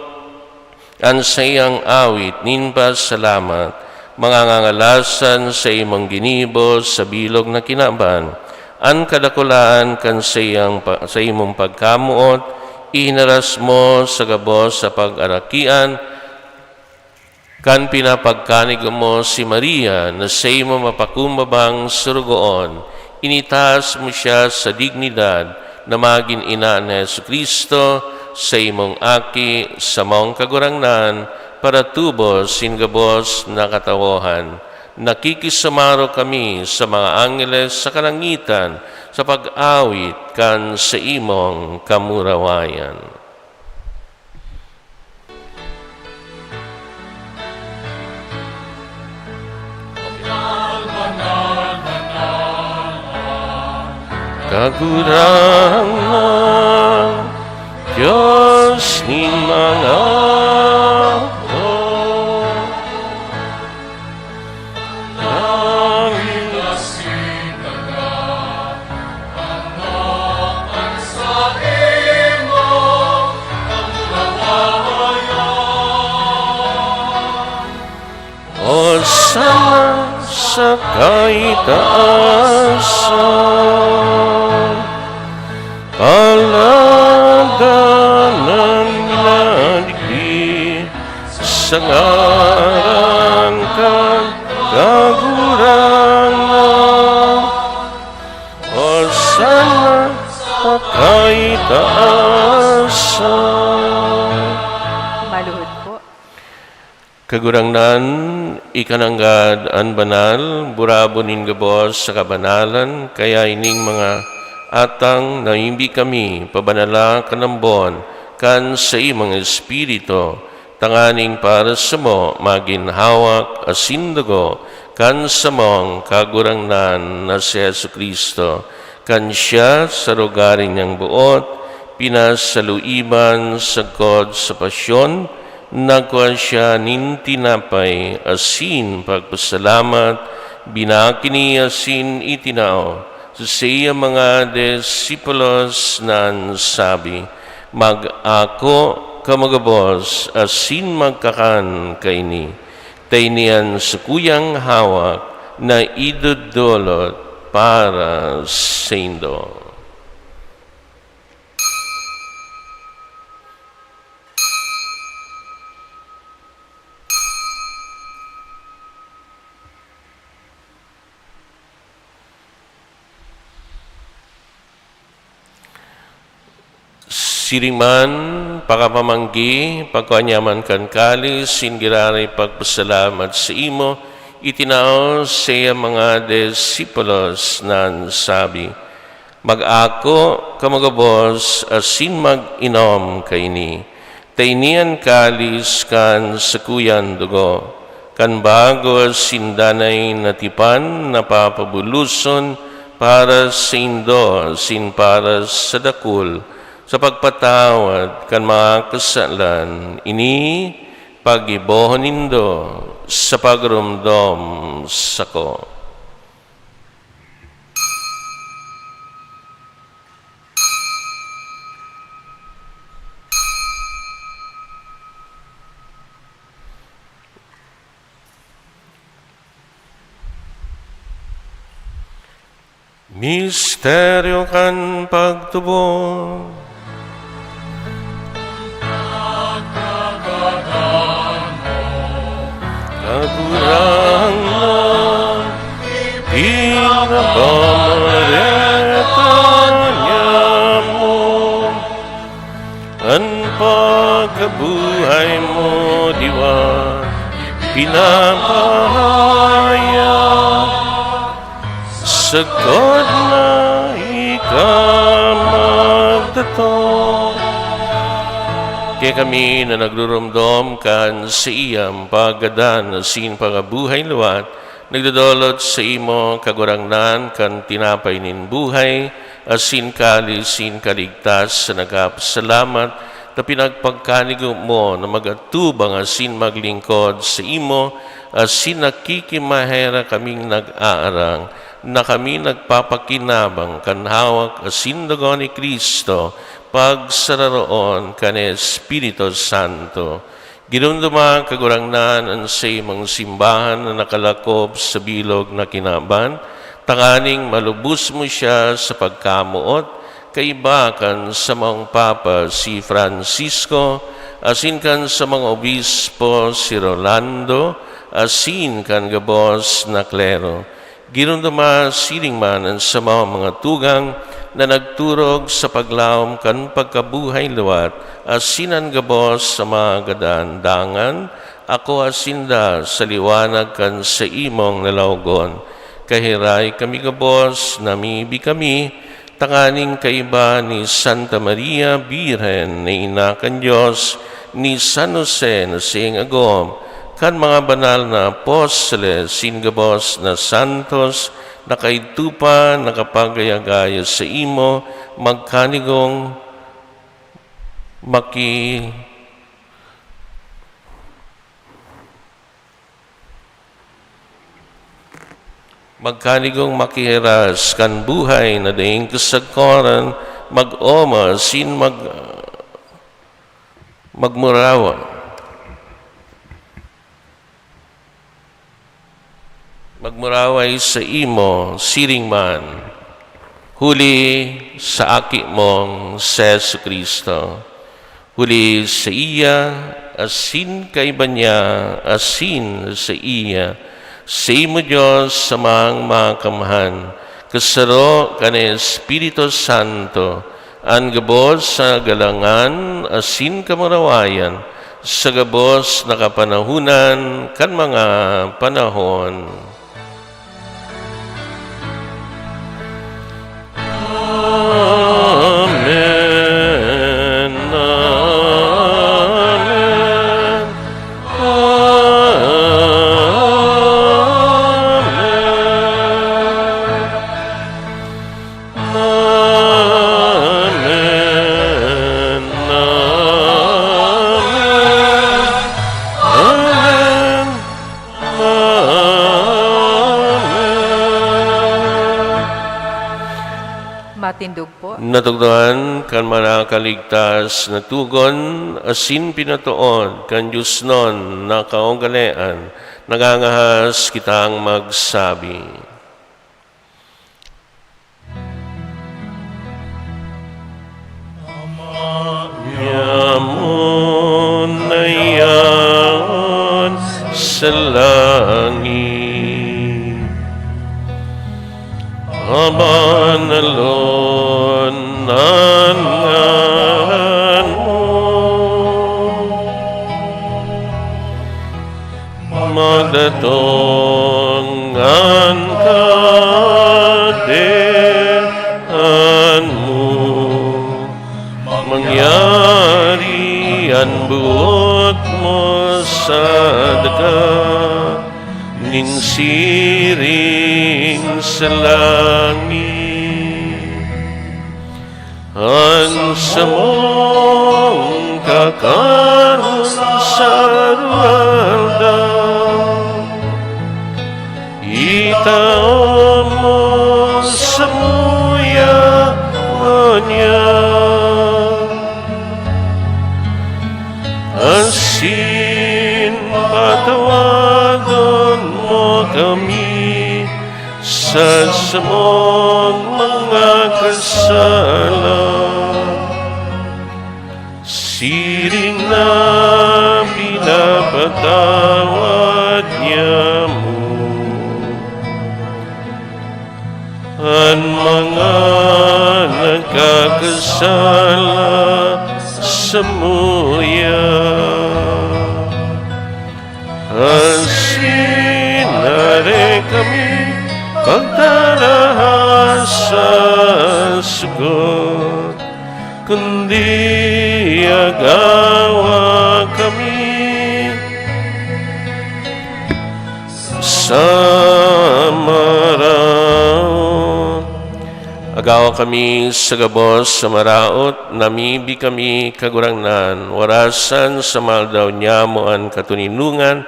C: an sayang awit ninpa salamat, mga ngangalasan sa imong ginibos sa bilog na kinaban, an kadakulaan kan sa imong pagkamuot, ihinaras mo sa gabos sa pag-arakian, kan pinapagkanig mo si Maria na sa imo mapakumbabang surugoon, initaas mo siya sa dignidad na maging ina ni Jesucristo sa imong aki sa maong kagurangnan para tubos sin gabos na katawohan. Nakikisumaro kami sa mga angeles sa kalangitan sa pag-awit kan sa imong kamurawayan. Kagurangan Diyos ni mga Osana sa kaitaasan, paladanan minadigdi, sa ngaran kang kagurangan. Osana sa kaitaasan.
B: Maluhod po.
C: Kagurangnan, ikananggad an banal, burabonin gabos sa kabanalan, kaya ining mga atang naimbi kami, pabanala kanambon, kan sa imong espiritu, tanganing para sa mo, maginhawak asindugo, kan sa mong kagurangnan na si Jesucristo, kan siya sa lugaring niyang buot, pinasaluiban sa God sa pasyon, nagkuhan siya nintinapay asin pagpasalamat, binakini asin itinao sa siya mga disipulos nan sabi, mag-ako kamagabos asin magkakan kaini, taynian sa kuyang hawak na idudulot para sa indo. Siriman, pakapamanggi, pagkanyaman kan kalis, singirari pagpasalamat sa imo, itinao sa mga disipulos nan sabi, mag-ako kamagabos asin mag-inom kaini, taynian kalis kan sakuyan dugo, kan bago sindanay natipan napapabuluson para sa indo, sin para sa dakul, sa pagpatawad kan mga kasalan, ini pag-ibohon nindo sa pagrumdom sako. Misteryo kan pagtubo, kagurangan, pinapamareta mo, ang pagkabuhay mo diwa, pinapahaya, sagod na ikamagdato. Kaya kami na nagrurumdom kan sa iyam pagadan sin pagabuhay luwat, nagdodolot sa imo kagurangnan kan tinapay nin buhay, asin kalisin kaligtas sa nagapasalamat, na pinagpagkanigo mo na magatubang asin maglingkod sa imo, asin nakikimahera kaming nag-aarang, na kami nagpapakinabang kan hawak asin dugo ni Kristo, pagsararoon kan Espiritu Santo. Ginumduma kagurangnan ang sa imong simbahan na nakalakob sa bilog na kinaban, Tanganing malubos mo siya sa pagkamuot, kaibakan sa mga papa si Francisco, asin kan sa mga obispo si Rolando, asin kan gabos na klero. Ginundama silingmanan sa mga tugang na nagturog sa paglaom kan pagkabuhay luwat, asinan gabos sa mga gadandangan, ako asinda sa liwanag kan sa imong nalawgon. Kahiray kami gabos, namibi kami, tanganing kaiba ni Santa Maria, Birhen na ina kan Diyos, ni San Jose na sing agom, kan mga banal na apostoles, singabos na santos, na kaitupa, nakapagayagaya sa imo, magkanigong makihiras kan buhay na daing kasagkoran, mag-oma, magmurawa. Magmuraway sa imo, siringman, huli sa aki mong Jesu Kristo. Huli sa iya, asin kay banya, asin sa iya, sa imo Diyos sa mga kamahan, kasaro ka ni Espiritu Santo, ang gabos sa galangan, asin kamarawayan, sa gabos na kapanahunan, kan mga panahon. Amen. Amen.
B: Matindog po.
C: Natugduan kan manakaligtas na tugon, asin pinatuon kan Diyos nun na kaugalean, nagangahas kitang magsabi. Yamun na yan sa langit, amanalon ang ngalan mo, madatongan kadean mo, mangyari ang buot mo sa daga, ninsiring sa langit. Ang samong kakaroon sa rualda, itaon mo sa muya niya, asin patawagan mo kami sa samong mga kasalan, siring na pinapatawad niya mo ang mga nagkakasala sa muya. Asin nare kami pagtarahas sa sugot, kundi agawa kami sa maraot. Agawa kami sa gabos sa maraot, namibi kami kagurangnan, warasan sa maldaw niya mo ang katuninungan,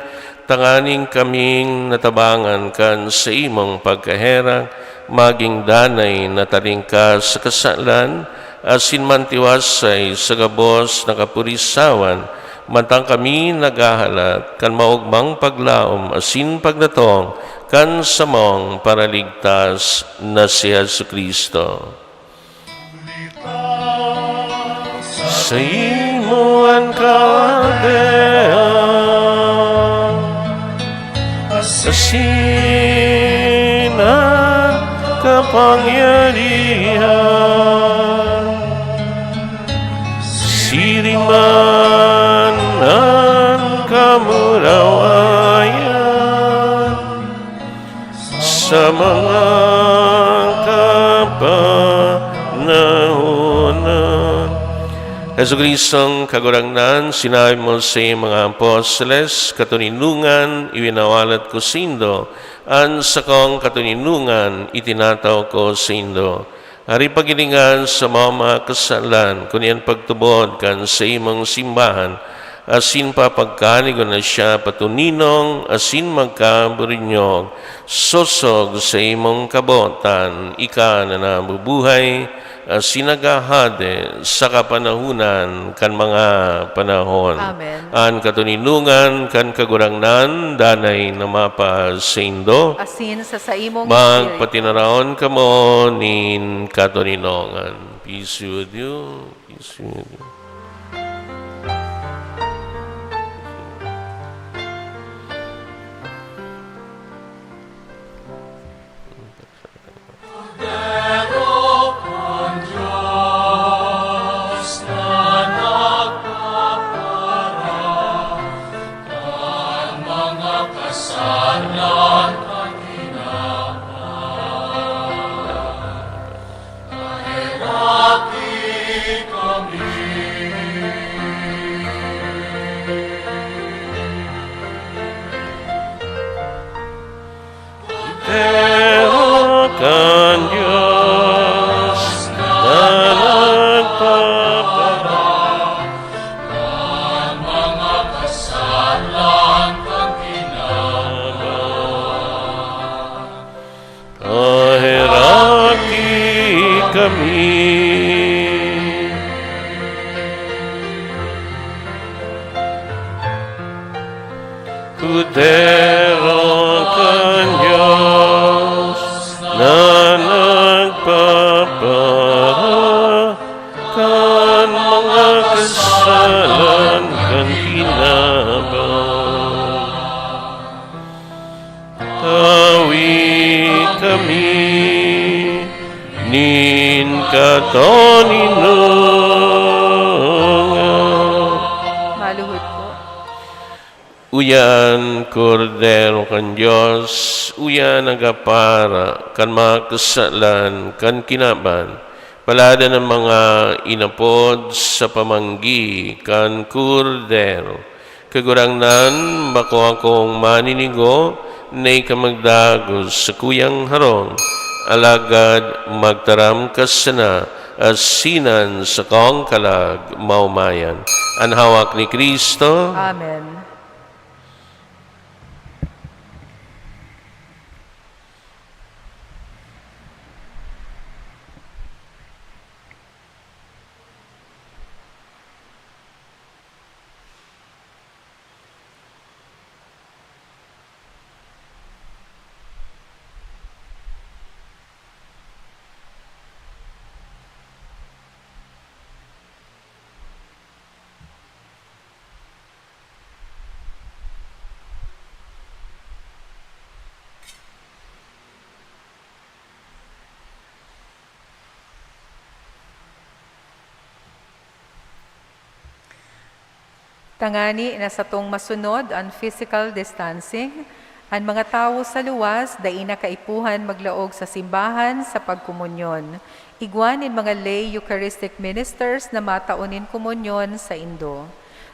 C: tanganing kaming natabangan kan sa imong pagkaherang, maging danay na taringka sa kasalan, asin mantiwasay sa gabos na kapurisawan, mantang kami nagahalat kan maugmang paglaom, asin pagdatong, kan samong paraligtas na si Jesucristo. Sa imuan kadehan, asinang kapangyarihan, siriman ang kamurawayan, sa mga kapanahonan. Jesucristong kagurangnan, sinabi mo sa mga apostoles, katuninungan, iwinawalat ko sindo, an sa kong katuninungan, itinataw ko sindo. Hari pagilingan sa mga kasalan, kunyan pagtubod kan sa imong simbahan, asin papagkanigo na siya patuninong, asin magkaburinyog, sosog sa imong kabotan, ika na nabubuhay, sinagahade sa kapanahunan kan mga panahon.
B: Amen.
C: An katuninungan kan kagurangnan danay na mapa sa indo.
B: Asin sa imong
C: Magpatinaraon kamo nin katuninongan. Peace with you. Peace with you. Kan Diyos na nagpapara ng mga kasalan kang kinaban. Kahirati kami. Kudero kan Diyos na nagpapara kan mga kasalan kan kinaban. Tawi kami nin katoninungan.
B: Maluhod po.
C: Uyan, Kordero kan Diyos, uyan nagapara, kan mga kasalan, kan kinaban, palada ng mga inapod sa pamanggi, kan Kordero. Kagurangnan, bako akong maninigo, nay kamagdagos sa kuyang harong, alagad magtaram kasana, asinan sa kong kalag, maumayan. Ang hawak ni Kristo,
B: Amen. Tangani na sa tong masunod ang physical distancing, ang mga tawo sa luwas, dai na kaipuhan maglaog sa simbahan sa pagkomunyon. Igwanin mga lay Eucharistic ministers na mataunin komunyon sa Indo.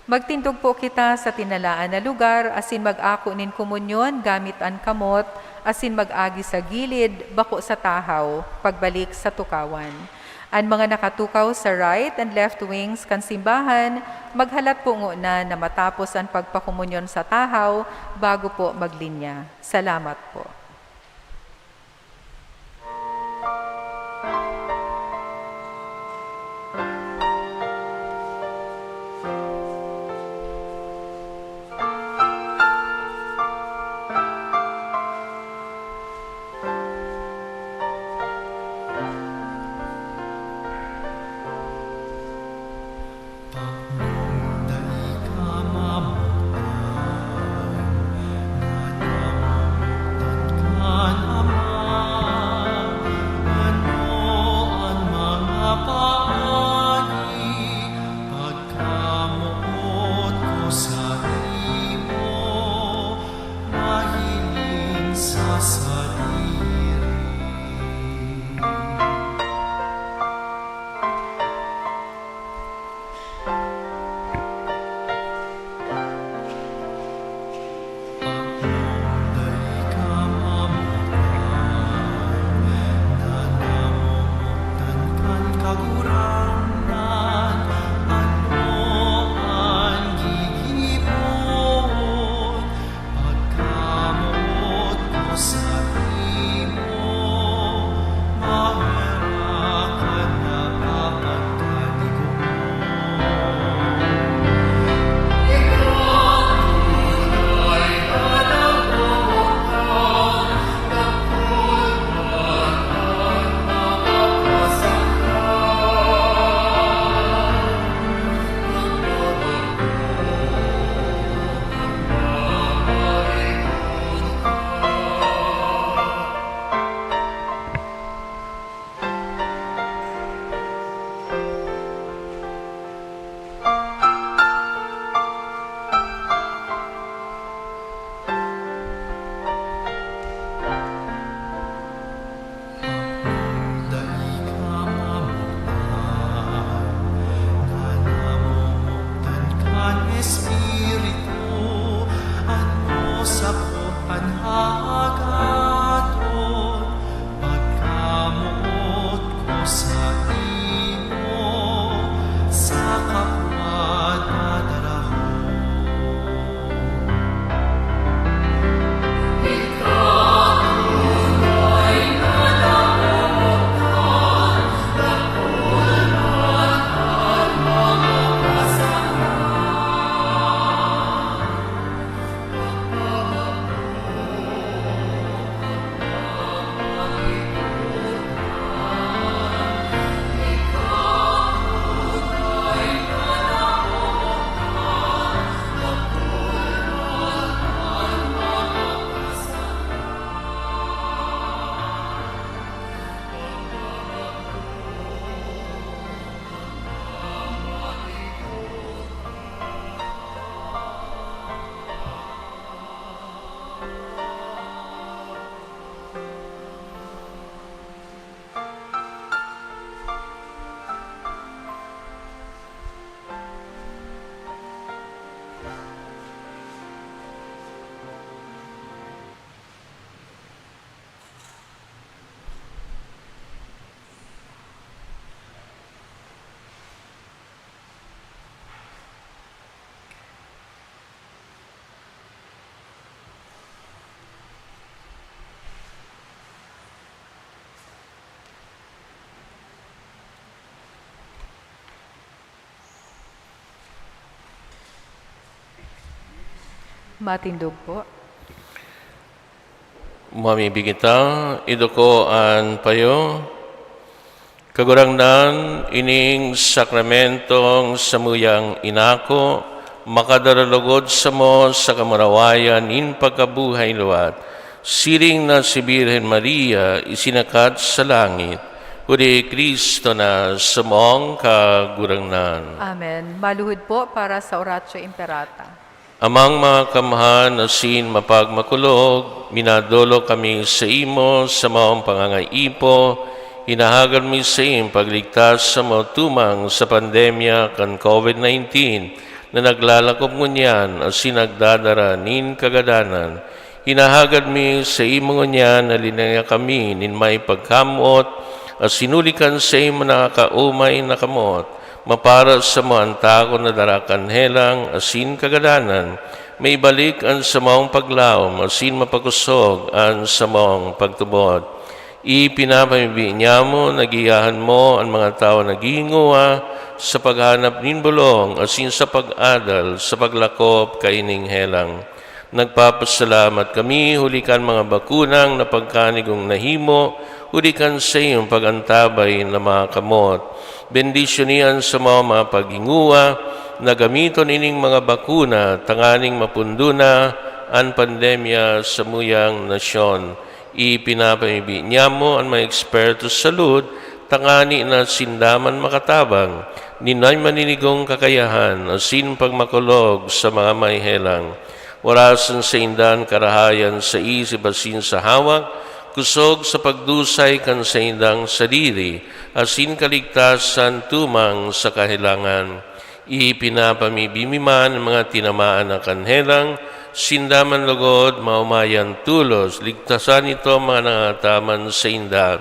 B: Magtindog po kita sa tinalaan na lugar, asin mag-ako nin komunyon gamit ang kamot, asin mag-agi sa gilid, bako sa tahaw, pagbalik sa tukawan. Ang mga nakatukaw sa right and left wings kan simbahan, maghalat po na matapos ang pagpakomunyon sa tahaw bago po maglinya. Salamat po.
A: Espiritu, ano sakop hagaton, pagkamot ko sa imo, sa kapwa dadarahon.
B: Matindog po.
C: Mamibigita, idoko an payo, kagurangnan ining sakramentong samuyang inako, makadaralugod sa mo sa kamarawayan in pagkabuhay luwat, siring na si Birhen Maria isinakat sa langit, uri Kristo na sa mong kagurangnan.
B: Amen. Maluhod po para sa Oratio Imperata.
C: Amang mga kamahan asin mapagmakulog, minadolo kami sa imo sa maong pangangaipo, hinahagan mi sa iyong pagligtas sa mga tumang sa pandemya kan COVID-19 na naglalakop ngunyan asin nagdadara nin kagadanan. Hinahagad mi sa imo ngunyan na linaya kami nin may pagkamot asinulikan sa imo nakakaumay na kamot, mapara sa mga antako na darakan helang, asin kagadanan, may balik ang sa maong paglaom, asin mapakusog ang sa maong pagtubod. Ipinapamibi niya mo, nagiyahan mo ang mga tao naginguwa sa paghanap nin bulong, asin sa pag-adal, sa paglakop kaining helang. Nagpapasalamat kami, hulikan mga bakunang na pagkanigong nahimo, hulikan sa iyong pagantabay na mga kamot. Bendisyonian sa mga paghinguwa na gamiton ining mga bakuna tanganing mapunduna ang pandemya sa muyang nasyon. Ipinapamibi niya mo ang mga eksperto sa salud tangani na sindaman makatabang ninay maninigong kakayahan asin pagmakulog sa mga may helang. Warasan sa indan karahayan sa isip asin sa hawak, kusog sa pagdusay kan sa indang sadiri, asin kaligtasan tumang sa kahilangan. Ipinapamibimiman ang mga tinamaan na kanhelang, sindaman lugod, maumayan tulos, ligtasan ito mga nangataman sa inda.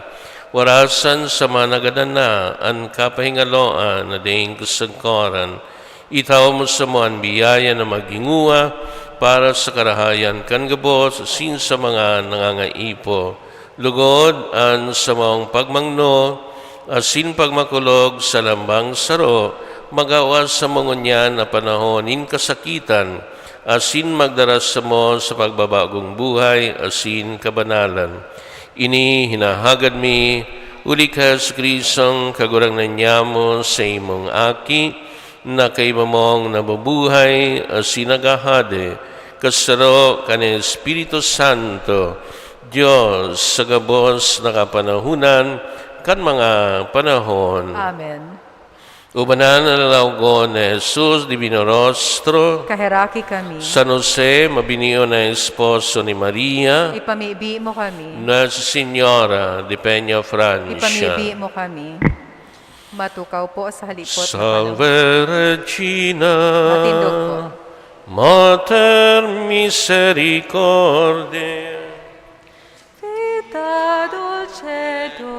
C: Warasan sa mga nagadana, ang kapahingaloan na daing kusagkoran. Itaw mo sa mo ang biyaya na maginguwa para sa karahayan kan gabos, asin sa mga nangangaipo. Lugod ang sa maong pagmangno, asin pagmakulog sa lambang saro, magawas sa mangunyan na panahon in kasakitan, asin magdaras sa mo sa pagbabagong buhay, asin kabanalan. Ini hinahagad mi, ulikas Kristong kagurangnan niya mo sa imong aki, na kay mamong nabubuhay, asin nagahade, kasaro kan Espiritu Santo, Diyos sa gabos na kapanahunan, kan mga panahon.
B: Amen.
C: Ubanan na lalawgon na Jesus, Divino Rostro,
B: Kahiraki kami.
C: San Jose, mabiniyo na esposo ni Maria,
B: Ipamibi mo kami.
C: Nuestra Señora de Peña Francia,
B: Ipamibi mo kami. Matukaw po sa halipot.
C: Salve Regina,
B: Matindog po.
C: Mater misericordiae.
B: Vita dulcedo,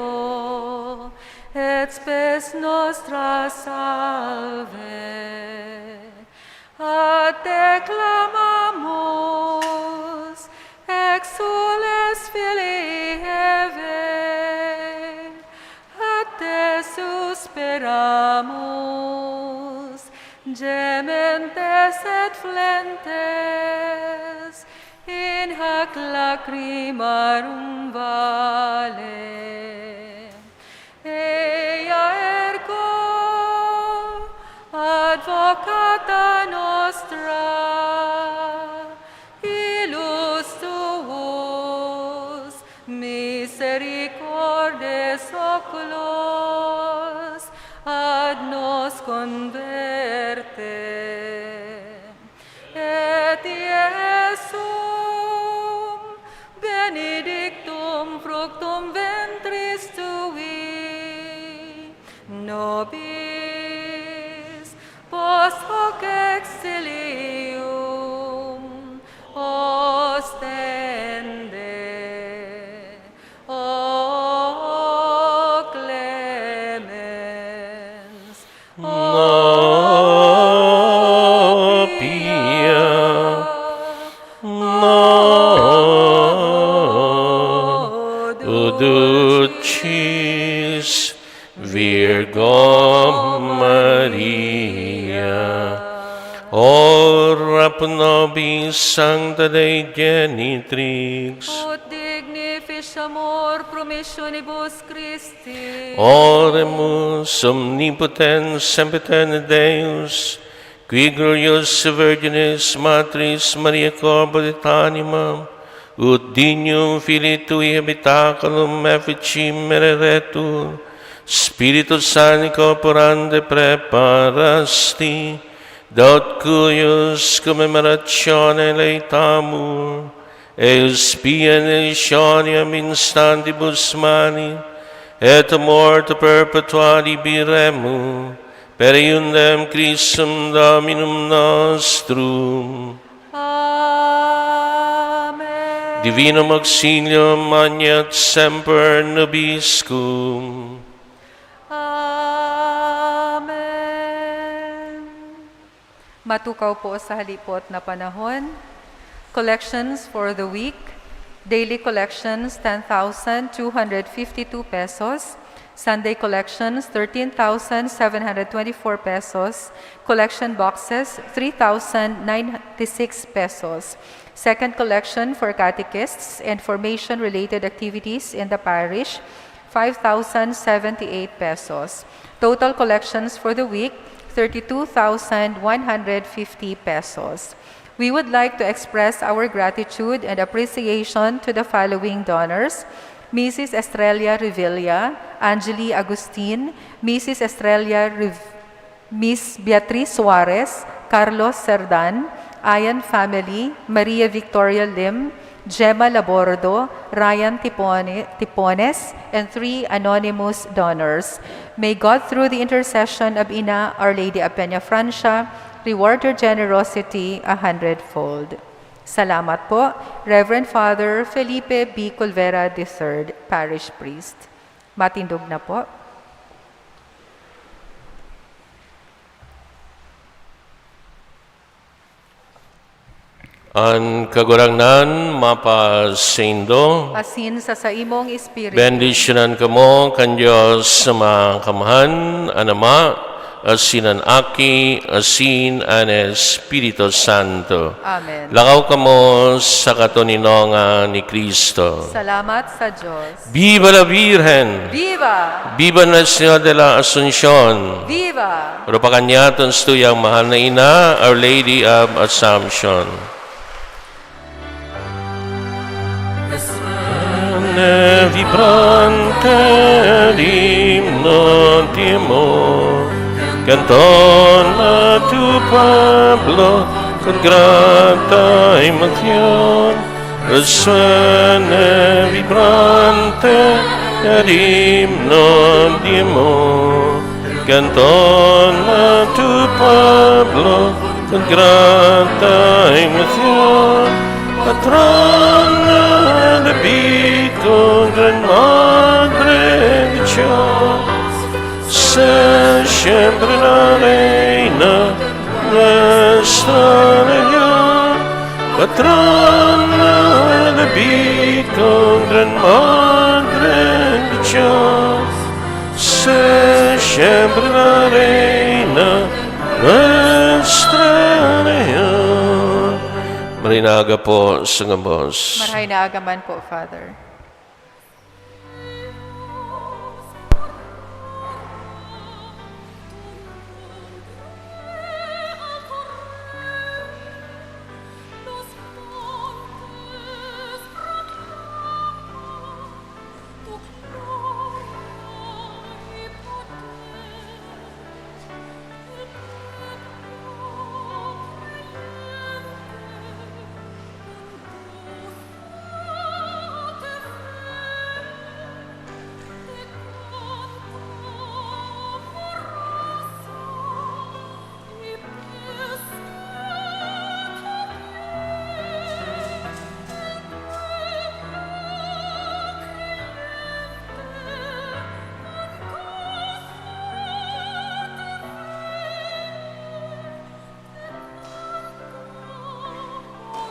B: et spes nostra salve. A te clamamus, exules Filii Hevae, a te suspiramus, gementes et flentes, in hac lacrimarum vale. Ea ergo, advocata nostra, ilus tuus, misericordes oculos, ad nos converte. Et Iesum benedictum fructum ventris tui, nobis post hoc exilium ostende. O clemens,
C: No pia, no ducis Virgo Maria, ora pro nobis sancta Dei genitrix,
B: ut dignificiamur promissionibus Christi,
C: oremus omnipotens sempiterne Deus, qui gloriosa Virginis Matris Maria corporet anima, ut dignum Filii Tui habitaculum efficim mereretur, Spiritus Sancti corporande preparasti, dot cuius commemoratione leitamur, eus pia nelitioniam instantibus mani, et morte perpetua libiremu, per iundem Christum Dominum nostrum.
B: Amen.
C: Divinum auxilium magnet semper nobiscum.
B: Amen. Matukaw po sa halipot na panahon. Collections for the week. Daily collections, 10,252 pesos. Sunday collections, 13,724 pesos. Collection boxes, 3,096 pesos. Second collection for catechists and formation-related activities in the parish, 5,078 pesos. Total collections for the week, 32,150 pesos. We would like to express our gratitude and appreciation to the following donors: Mrs. Estrella Revilla, Angeli Agustin, Mrs. Miss Beatriz Suarez, Carlos Cerdan, Ayan Family, Maria Victoria Lim, Gemma Labordo, Ryan Tipones, and 3 anonymous donors. May God, through the intercession of Ina Our Lady of Peña Francia, reward your generosity 100-fold. Salamat po, Reverend Father Felipe B. Colvera III, Parish Priest. Matindog na po.
C: Ang kagurangnan mapasindo,
B: Asin sa imong espiritu.
C: bendisyonan kamo kan Diyos sa mga kamahan, anama, asinan aki, asin an Espiritu Santo.
B: Amen.
C: Lakaw kamo sa katuninongan ni Kristo.
B: Salamat sa Diyos.
C: Viva la Virgen!
B: Viva!
C: Viva Nuestra de la Asunción!
B: Viva!
C: Propaganyaton tuyang mahal na ina, Our Lady of Assumption. Ne vibrante l'himno timor, canton a tu pueblo con grata emoción. Resuene vibrante el himno timor, canton a tu pueblo Congrata emoción, patrona de Vico, Gran Madre de Dios, sé siempre la reina nuestra Dios, patrona de Vico, Gran Madre de Dios, sé siempre la reina nuestra Dios. Marinaga po sa ngambos.
B: Marahay na agaman po, Father.